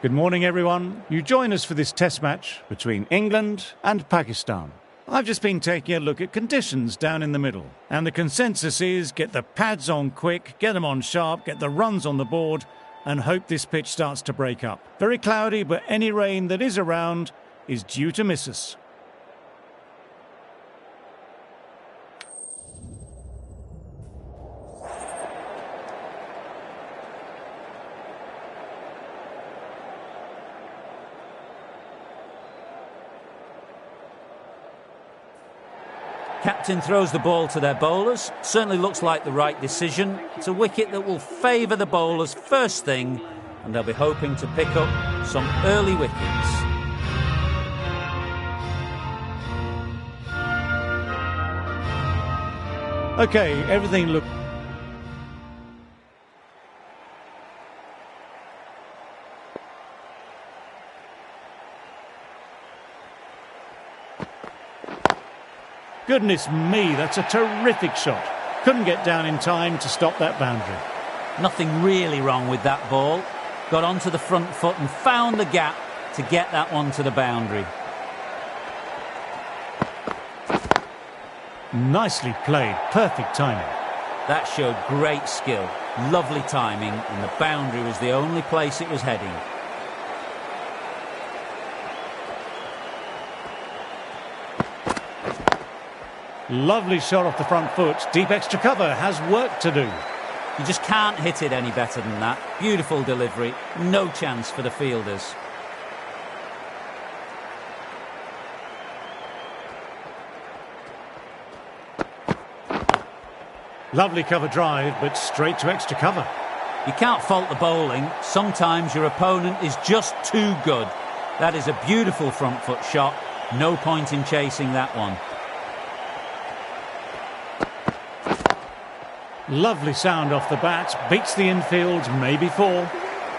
Good morning, everyone. You join us for this test match between England and Pakistan. I've just been taking a look at conditions down in the middle, and the consensus is get the pads on quick, get them on sharp, get the runs on the board, and hope this pitch starts to break up. Very cloudy, but any rain that is around is due to miss us. Captain throws the ball to their bowlers. Certainly looks like the right decision. It's a wicket that will favour the bowlers first thing, and they'll be hoping to pick up some early wickets. Okay, everything looks... Goodness me, that's a terrific shot. Couldn't get down in time to stop that boundary. Nothing really wrong with that ball. Got onto the front foot and found the gap to get that one to the boundary. Nicely played, perfect timing. That showed great skill, lovely timing, and the boundary was the only place it was heading. Lovely shot off the front foot. Deep extra cover has work to do. You just can't hit it any better than that. Beautiful delivery. No chance for the fielders. Lovely cover drive, but straight to extra cover. You can't fault the bowling. Sometimes your opponent is just too good. That is a beautiful front foot shot. No point in chasing that one. Lovely sound off the bat, beats the infield, maybe four.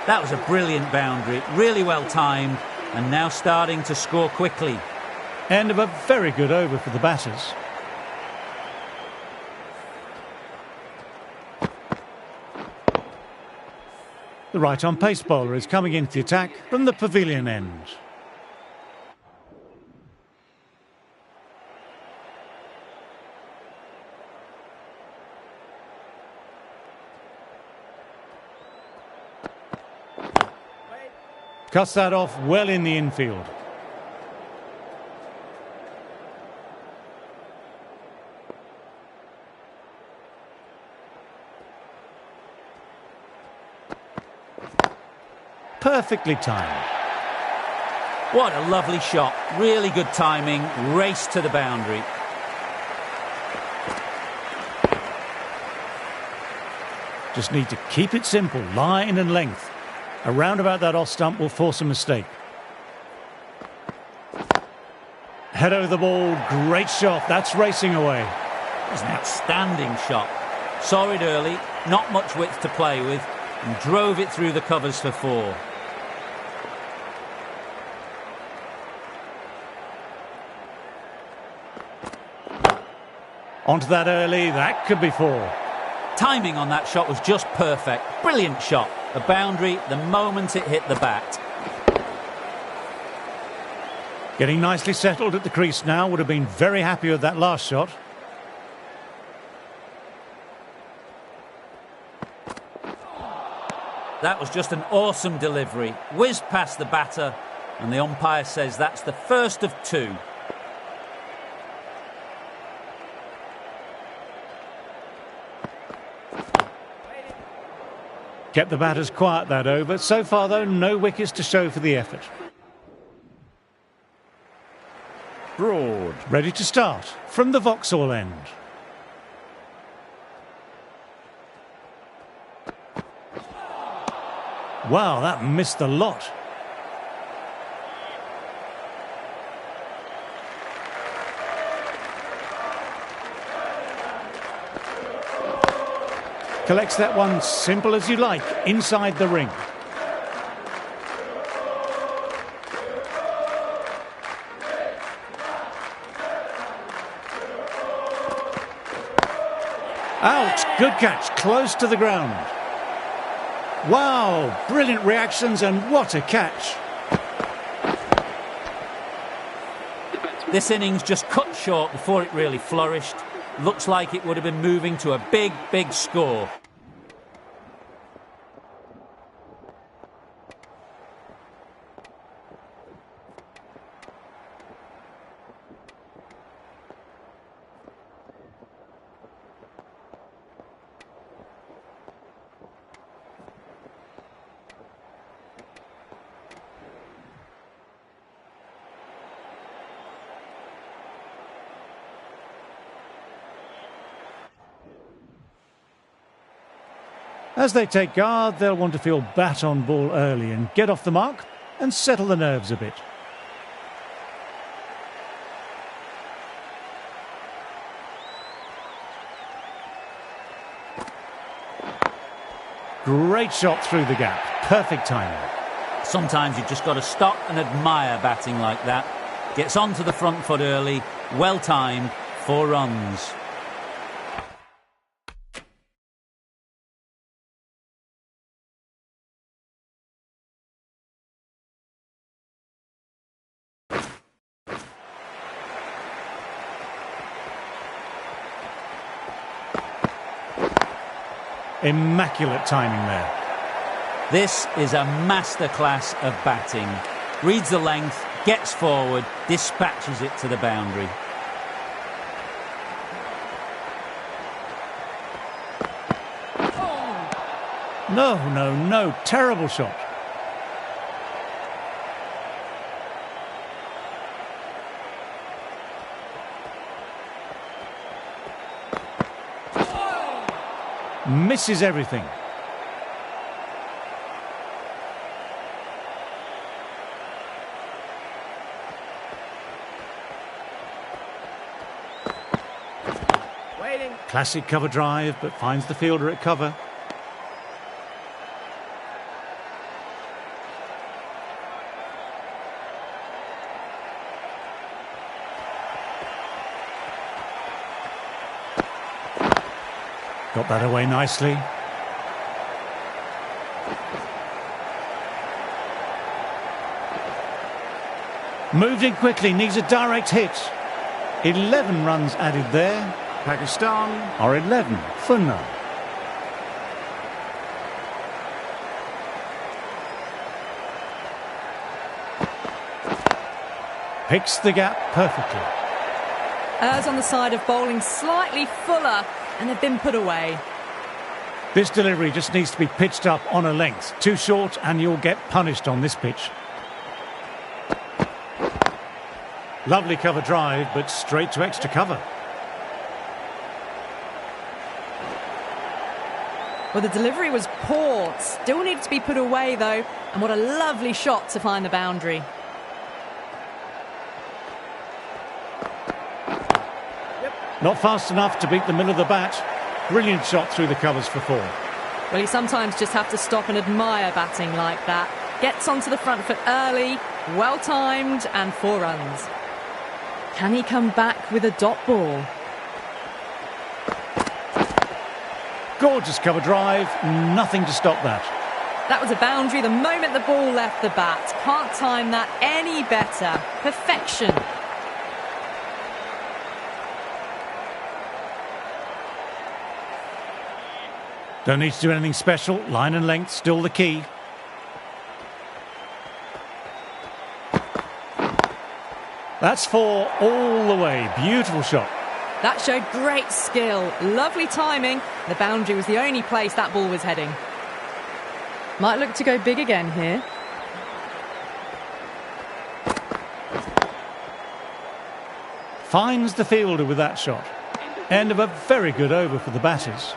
That was a brilliant boundary, really well timed, and now starting to score quickly. End of a very good over for the batters. The right-arm pace bowler is coming into the attack from the pavilion end. Cuts that off well in the infield. Perfectly timed. What a lovely shot. Really good timing. Race to the boundary. Just need to keep it simple, line and length. Around about that off stump will force a mistake. Head over the ball, great shot, that's racing away. It was an outstanding shot. Saw it early, not much width to play with, and drove it through the covers for four. Onto that early, that could be four. Timing on that shot was just perfect. Brilliant shot. A boundary the moment it hit the bat. Getting nicely settled at the crease now. Would have been very happy with that last shot. That was just an awesome delivery. Whizzed past the batter, and the umpire says that's the first of two. Kept the batters quiet that over. So far, though, no wickets to show for the effort. Broad. Ready to start from the Vauxhall end. Wow, that missed the lot. Collects that one simple as you like, inside the ring. Out, good catch, close to the ground. Wow, brilliant reactions and what a catch. This innings just cut short before it really flourished. Looks like it would have been moving to a big, big score. As they take guard, they'll want to feel bat on ball early and get off the mark and settle the nerves a bit. Great shot through the gap. Perfect timing. Sometimes you've just got to stop and admire batting like that. Gets onto the front foot early, well timed, 4 runs. Immaculate timing there. This is a masterclass of batting. Reads the length, gets forward, dispatches it to the boundary. No, terrible shot. Misses everything. Classic cover drive, but finds the fielder at cover. Got that away nicely. Moved in quickly, needs a direct hit. 11 runs added there. Pakistan are 11 for none. Picks the gap perfectly. Errs on the side of bowling slightly fuller, and they've been put away. This delivery just needs to be pitched up on a length. Too short and you'll get punished on this pitch. Lovely cover drive, but straight to extra cover. Well, the delivery was poor. Still needed to be put away, though. And what a lovely shot to find the boundary. Not fast enough to beat the middle of the bat. Brilliant shot through the covers for 4. Well, you sometimes just have to stop and admire batting like that. Gets onto the front foot early, well timed, and 4 runs. Can he come back with a dot ball? Gorgeous cover drive, nothing to stop that. That was a boundary the moment the ball left the bat. Can't time that any better. Perfection. Don't need to do anything special. Line and length still the key. That's 4 all the way. Beautiful shot. That showed great skill. Lovely timing. The boundary was the only place that ball was heading. Might look to go big again here. Finds the fielder with that shot. End of a very good over for the batters.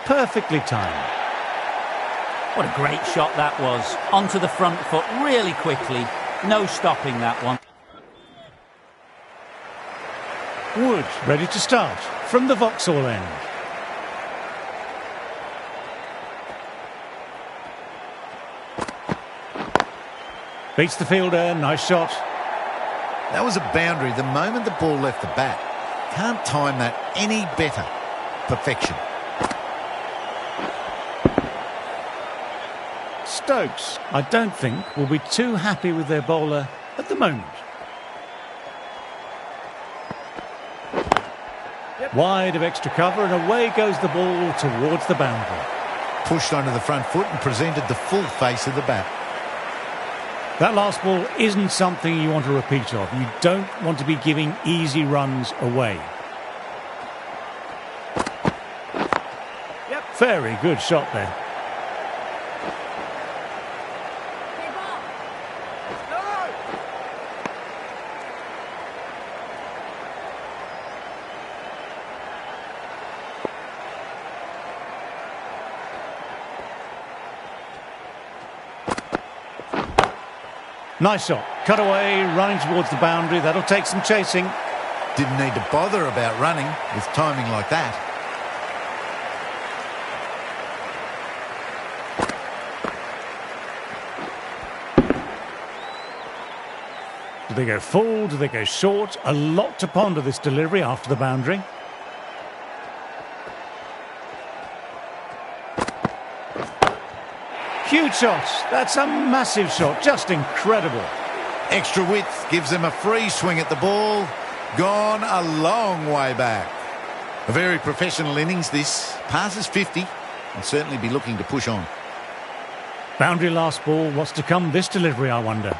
Perfectly timed. What a great shot that was. Onto the front foot really quickly. No stopping that one. Wood ready to start from the Vauxhall end. Beats the fielder, nice shot. That was a boundary the moment the ball left the bat. Can't time that any better. Perfection. Stokes, I don't think, will be too happy with their bowler at the moment. Wide of extra cover, and away goes the ball towards the boundary. Pushed onto the front foot and presented the full face of the bat. That last ball isn't something you want to repeat of. You don't want to be giving easy runs away. Very good shot there. Nice shot. Cut away, running towards the boundary. That'll take some chasing. Didn't need to bother about running with timing like that. Do they go full? Do they go short? A lot to ponder this delivery after the boundary. Huge shot. That's a massive shot. Just incredible. Extra width gives them a free swing at the ball. Gone a long way back. A very professional innings this. Passes 50. And certainly be looking to push on. Boundary last ball. What's to come this delivery, I wonder?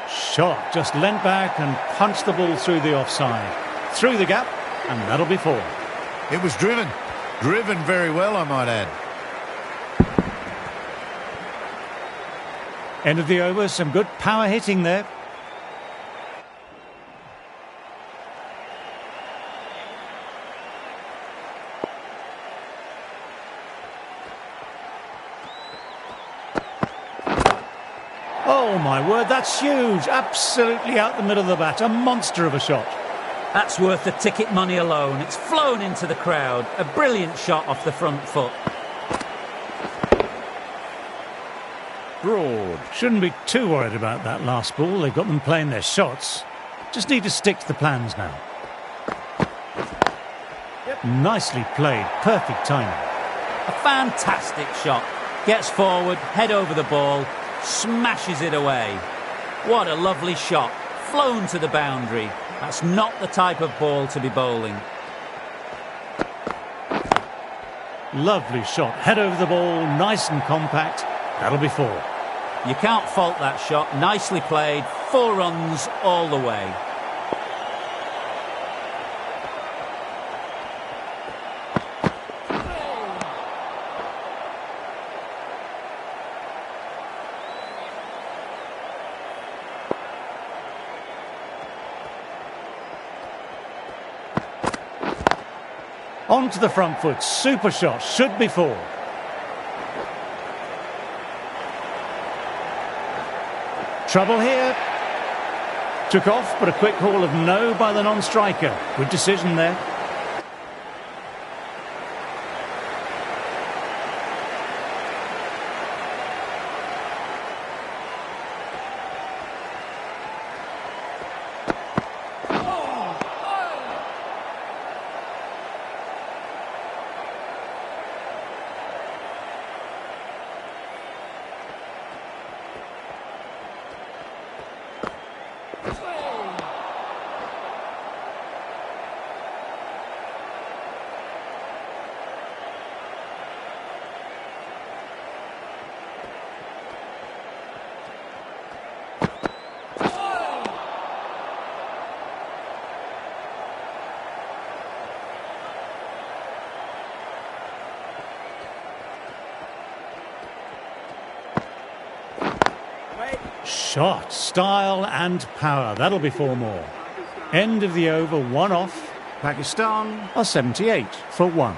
Shot. Just leant back and punched the ball through the offside. Through the gap. And that'll be 4. It was driven. Driven very well, I might add. End of the over. Some good power hitting there. Oh, my word. That's huge. Absolutely out the middle of the bat. A monster of a shot. That's worth the ticket money alone. It's flown into the crowd. A brilliant shot off the front foot. Broad. Shouldn't be too worried about that last ball. They've got them playing their shots. Just need to stick to the plans now. Nicely played. Perfect timing. A fantastic shot. Gets forward, head over the ball, smashes it away. What a lovely shot. Flown to the boundary. That's not the type of ball to be bowling. Lovely shot. Head over the ball, nice and compact. That'll be 4. You can't fault that shot. Nicely played. 4 runs all the way. On to the front foot. Super shot. Should be 4. Trouble here. Took off, but a quick call of no by the non-striker. Good decision there. Shot, style and power. That'll be 4 more. End of the over, 1 off. Pakistan are 78 for 1.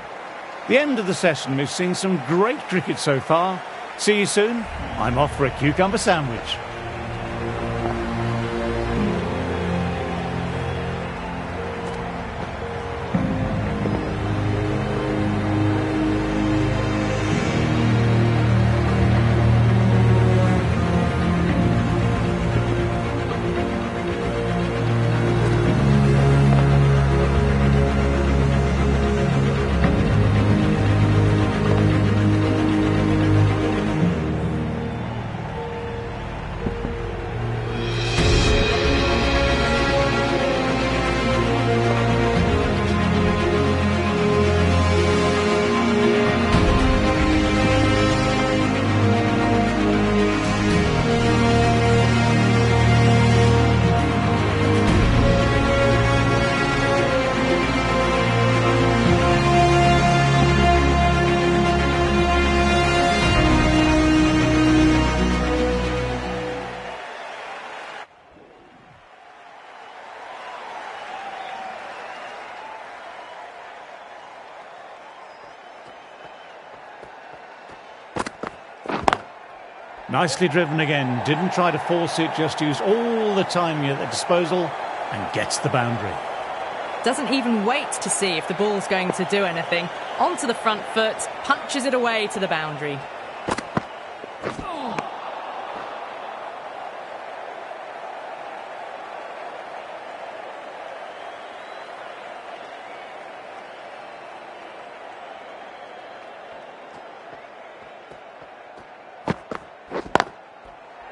The end of the session. We've seen some great cricket so far. See you soon. I'm off for a cucumber sandwich. Nicely driven again. Didn't try to force it, just used all the time at their disposal and gets the boundary. Doesn't even wait to see if the ball's going to do anything. Onto the front foot, punches it away to the boundary.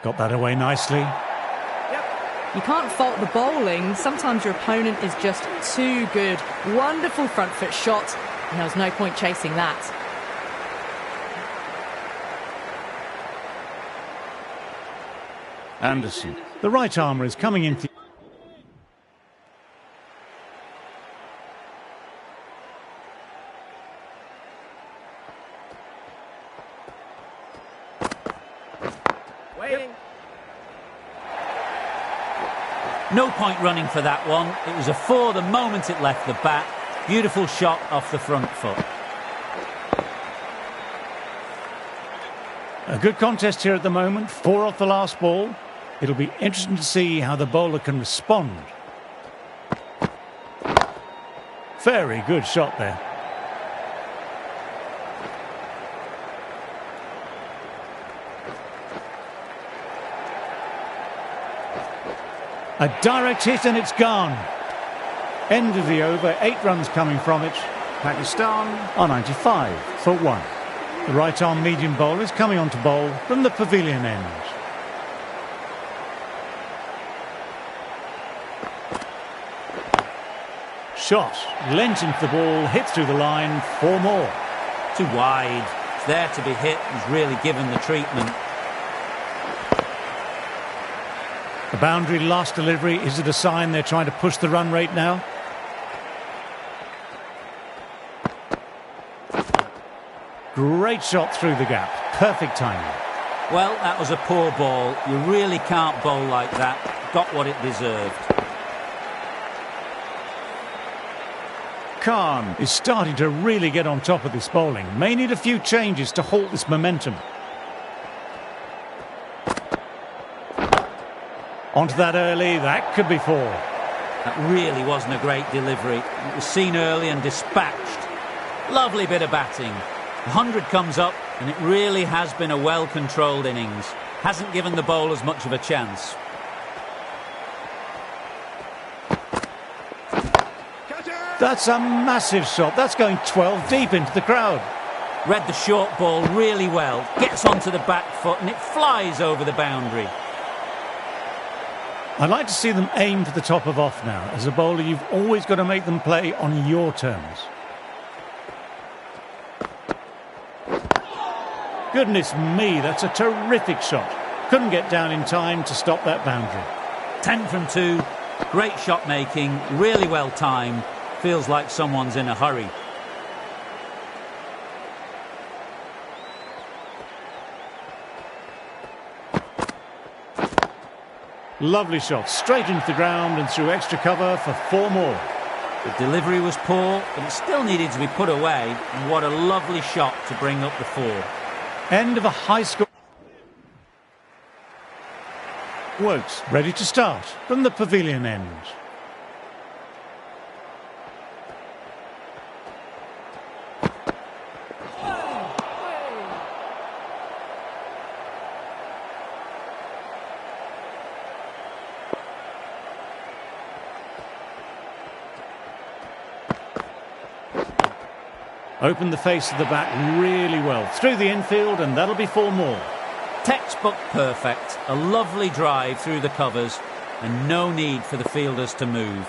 Got that away nicely. You can't fault the bowling. Sometimes your opponent is just too good. Wonderful front foot shot, and there was no point chasing that. Anderson. The right armour is coming in. No point running for that one. It was a 4 the moment it left the bat. Beautiful shot off the front foot. A good contest here at the moment. 4 off the last ball. It'll be interesting to see how the bowler can respond. Very good shot there. A direct hit and it's gone. End of the over, 8 runs coming from it. Pakistan are 95 for 1. The right arm medium bowler is coming on to bowl from the pavilion end. Shot, lent into the ball, hit through the line, 4 more. Too wide. It's there to be hit. He's really given the treatment. The boundary last delivery, is it a sign they're trying to push the run rate now? Great shot through the gap, perfect timing. Well, that was a poor ball. You really can't bowl like that. Got what it deserved. Khan is starting to really get on top of this bowling. May need a few changes to halt this momentum. Onto that early, that could be 4. That really wasn't a great delivery. It was seen early and dispatched. Lovely bit of batting. 100 comes up, and it really has been a well-controlled innings. Hasn't given the bowlers much of a chance. That's a massive shot. That's going 12 deep into the crowd. Read the short ball really well. Gets onto the back foot, and it flies over the boundary. I'd like to see them aim for the top of off now. As a bowler, you've always got to make them play on your terms. Goodness me, that's a terrific shot. Couldn't get down in time to stop that boundary. 10 from 2. Great shot making, really well timed. Feels like someone's in a hurry. Lovely shot, straight into the ground and through extra cover for 4 more. The delivery was poor, but it still needed to be put away. And what a lovely shot to bring up the 4. End of a high score. Wokes ready to start from the pavilion end. Opened the face of the bat really well. Through the infield, and that'll be 4 more. Textbook perfect. A lovely drive through the covers, and no need for the fielders to move.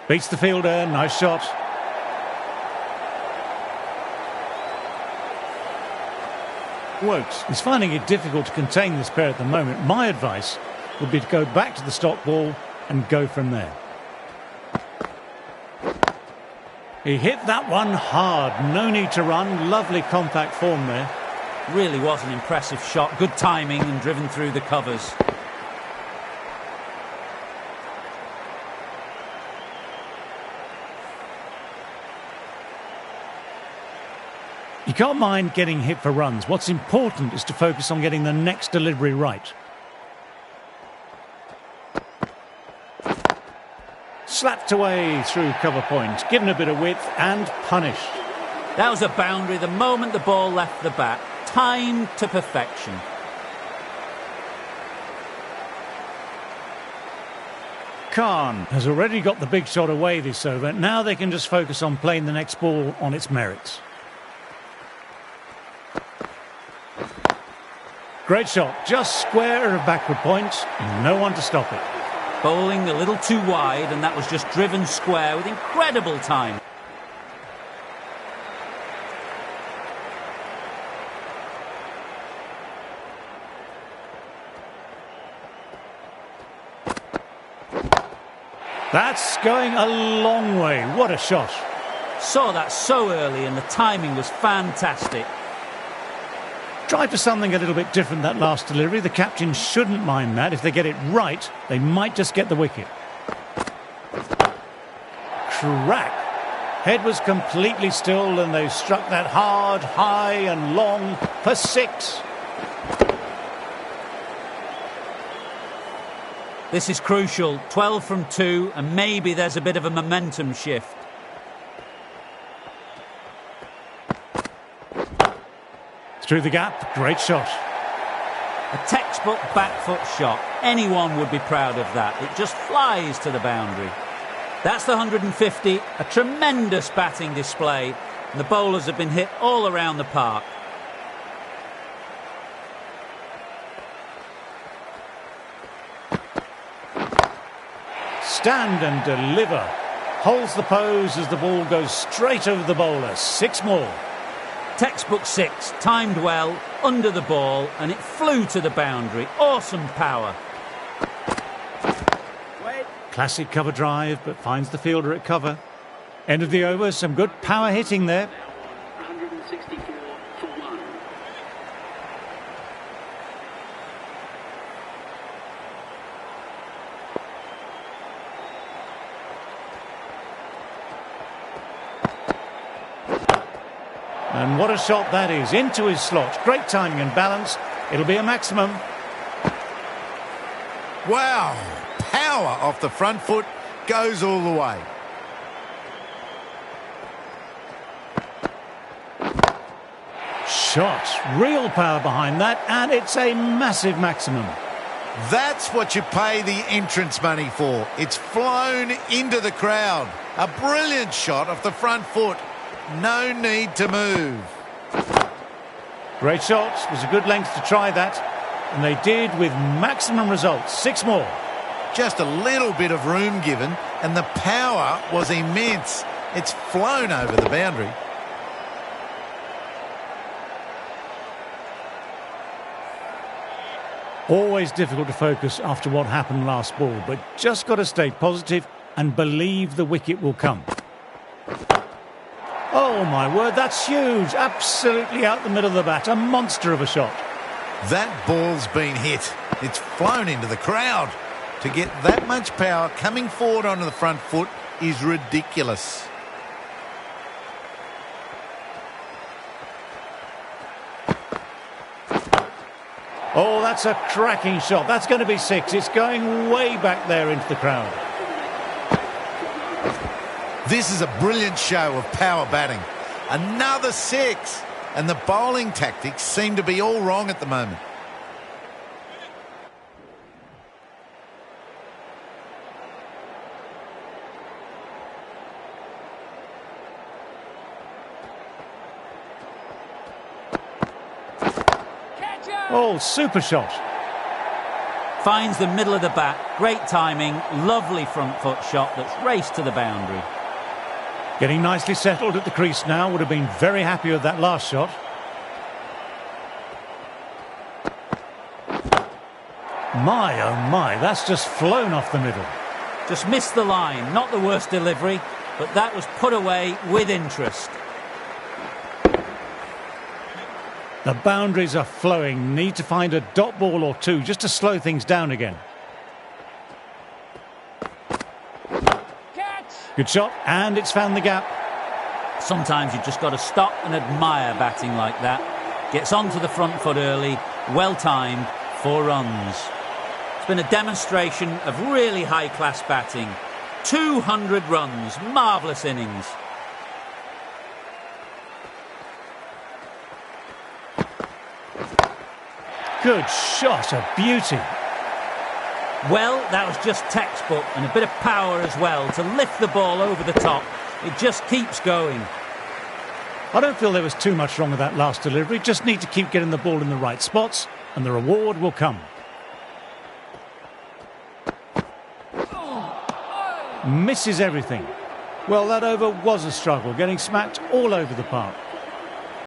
Beats the fielder, nice shot. Wokes is finding it difficult to contain this pair at the moment. My advice would be to go back to the stop ball and go from there. He hit that one hard. No need to run. Lovely compact form there. Really was an impressive shot. Good timing and driven through the covers. You can't mind getting hit for runs. What's important is to focus on getting the next delivery right. Slapped away through cover point, given a bit of width and punished. That was a boundary the moment the ball left the bat. Timed to perfection. Khan has already got the big shot away this over. Now they can just focus on playing the next ball on its merits. Great shot, just square of backward point, no one to stop it. Bowling a little too wide, and that was just driven square with incredible time. That's going a long way. What a shot. Saw that so early, and the timing was fantastic. Tried for something a little bit different that last delivery. The captain shouldn't mind that. If they get it right, they might just get the wicket. Crack. Head was completely still and they struck that hard, high and long for 6. This is crucial. 12 from 2, and maybe there's a bit of a momentum shift. Through the gap, great shot. A textbook back foot shot. Anyone would be proud of that. It just flies to the boundary. That's the 150, a tremendous batting display, and the bowlers have been hit all around the park. Stand and deliver. Holds the pose as the ball goes straight over the bowler. 6 more. Textbook 6, timed well, under the ball, and it flew to the boundary. Awesome power. Classic cover drive, but finds the fielder at cover. End of the over, some good power hitting there. 164 for 1. And what a shot that is, into his slot. Great timing and balance. It'll be a maximum. Wow, power off the front foot, goes all the way. Shot, real power behind that, and it's a massive maximum. That's what you pay the entrance money for. It's flown into the crowd. A brilliant shot off the front foot. No need to move. Great shot, was a good length to try that, and they did with maximum results. 6 more. Just a little bit of room given, and the power was immense. It's flown over the boundary. Always difficult to focus after what happened last ball, but just got to stay positive and believe the wicket will come. Oh my word, that's huge. Absolutely out the middle of the bat. A monster of a shot. That ball's been hit. It's flown into the crowd. To get that much power coming forward onto the front foot is ridiculous. Oh, that's a cracking shot. That's going to be 6. It's going way back there into the crowd. This is a brilliant show of power batting. Another 6. And the bowling tactics seem to be all wrong at the moment. Oh, super shot. Finds the middle of the bat. Great timing. Lovely front foot shot that's raced to the boundary. Getting nicely settled at the crease now. Would have been very happy with that last shot. My, oh my, that's just flown off the middle. Just missed the line. Not the worst delivery, but that was put away with interest. The boundaries are flowing. Need to find a dot ball or 2 just to slow things down again. Good shot, and it's found the gap. Sometimes you've just got to stop and admire batting like that. Gets onto the front foot early, well timed, 4 runs. It's been a demonstration of really high-class batting. 200 runs, marvellous innings. Good shot, a beauty. Well, that was just textbook, and a bit of power as well to lift the ball over the top. It just keeps going. I don't feel there was too much wrong with that last delivery. Just need to keep getting the ball in the right spots, and the reward will come. Misses everything. Well, that over was a struggle, getting smacked all over the park.